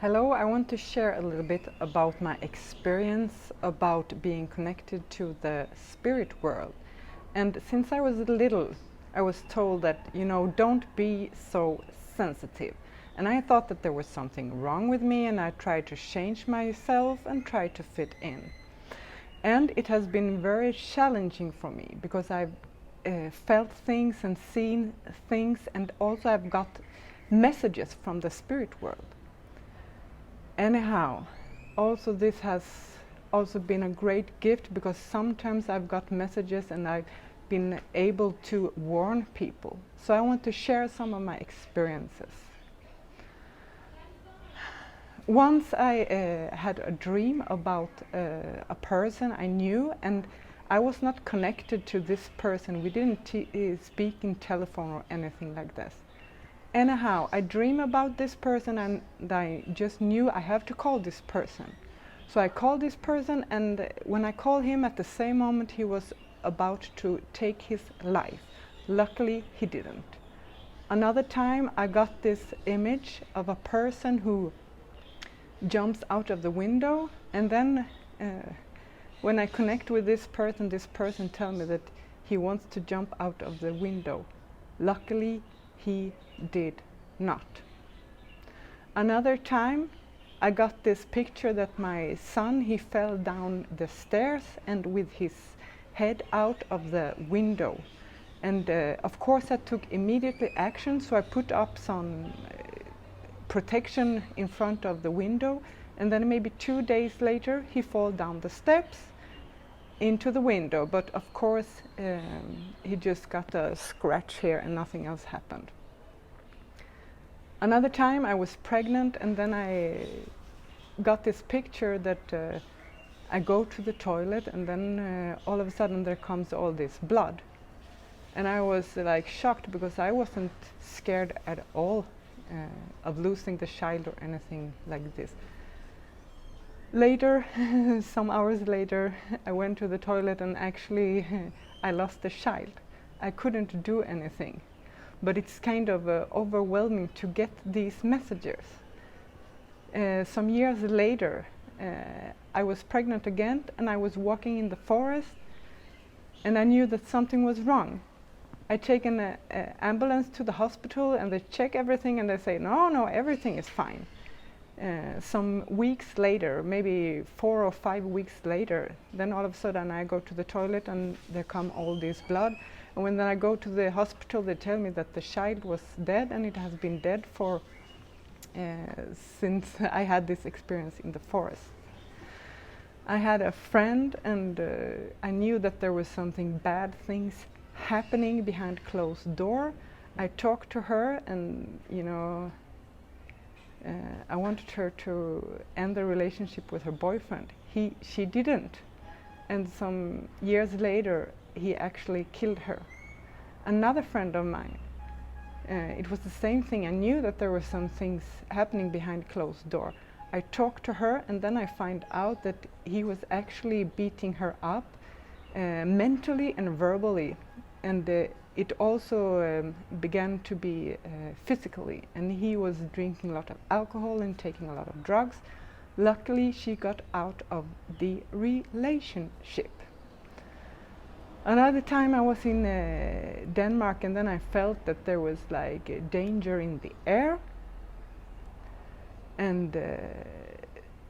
Hello, I want to share a little bit about my experience about being connected to the spirit world. And since I was little, I was told that, don't be so sensitive. And I thought that there was something wrong with me, and I tried to change myself and try to fit in. And it has been very challenging for me because I've felt things and seen things, and also I've got messages from the spirit world. Anyhow, also this has also been a great gift because sometimes I've got messages and I've been able to warn people. So I want to share some of my experiences. Once I had a dream about a person I knew, and I was not connected to this person. We didn't speak in telephone or anything like this. Anyhow, I dream about this person and I just knew I have to call this person. So I called this person, and when I called him, at the same moment he was about to take his life. Luckily he didn't. Another time I got this image of a person who jumps out of the window, and then when I connect with this person tells me that he wants to jump out of the window. Luckily he did not. Another time I got this picture that my son, he fell down the stairs and with his head out of the window. And of course I took immediately action, so I put up some protection in front of the window, and then maybe 2 days later he fell down the steps into the window, but of course he just got a scratch here and nothing else happened. Another time I was pregnant, and then I got this picture that I go to the toilet, and then all of a sudden there comes all this blood. And I was like shocked because I wasn't scared at all of losing the child or anything like this. Later, some hours later, I went to the toilet and actually I lost the child. I couldn't do anything. But it's kind of overwhelming to get these messages. Some years later, I was pregnant again, and I was walking in the forest, and I knew that something was wrong. I take an ambulance to the hospital, and they check everything, and they say, no, everything is fine. Some weeks later, maybe 4 or 5 weeks later, then all of a sudden I go to the toilet and there come all this blood. And when then I go to the hospital, they tell me that the child was dead, and it has been dead for since I had this experience in the forest. I had a friend, and I knew that there was something bad things happening behind closed door. I talked to her, and I wanted her to end the relationship with her boyfriend. She didn't, and some years later he actually killed her. Another friend of mine, it was the same thing. I knew that there were some things happening behind closed door. I talked to her, and then I find out that he was actually beating her up mentally and verbally, and it also began to be physically, and he was drinking a lot of alcohol and taking a lot of drugs. Luckily she got out of the relationship. Another time I was in Denmark, and then I felt that there was like a danger in the air, and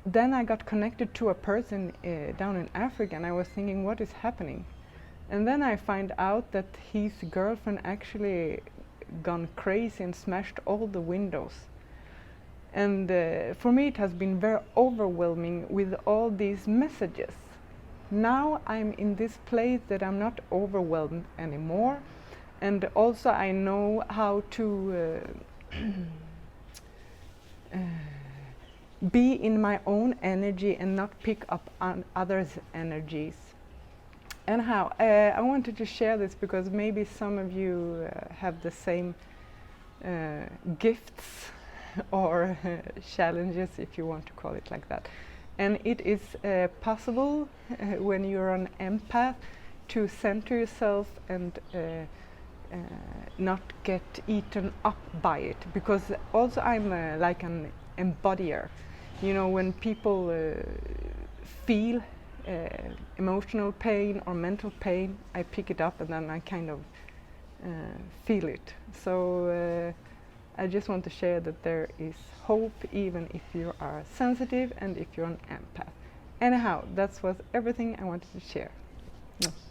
then I got connected to a person down in Africa, and I was thinking, what is happening? And then I find out that his girlfriend actually gone crazy and smashed all the windows. And for me it has been very overwhelming with all these messages. Now I'm in this place that I'm not overwhelmed anymore, and also I know how to be in my own energy and not pick up on others' energies. Anyhow, I wanted to share this because maybe some of you have the same gifts or challenges, if you want to call it like that. And it is possible when you're an empath to center yourself and not get eaten up by it, because also I'm like an embodier. You know, when people feel emotional pain or mental pain, I pick it up and then I kind of feel it. So I just want to share that there is hope even if you are sensitive and if you're an empath. Anyhow, that was everything I wanted to share. No.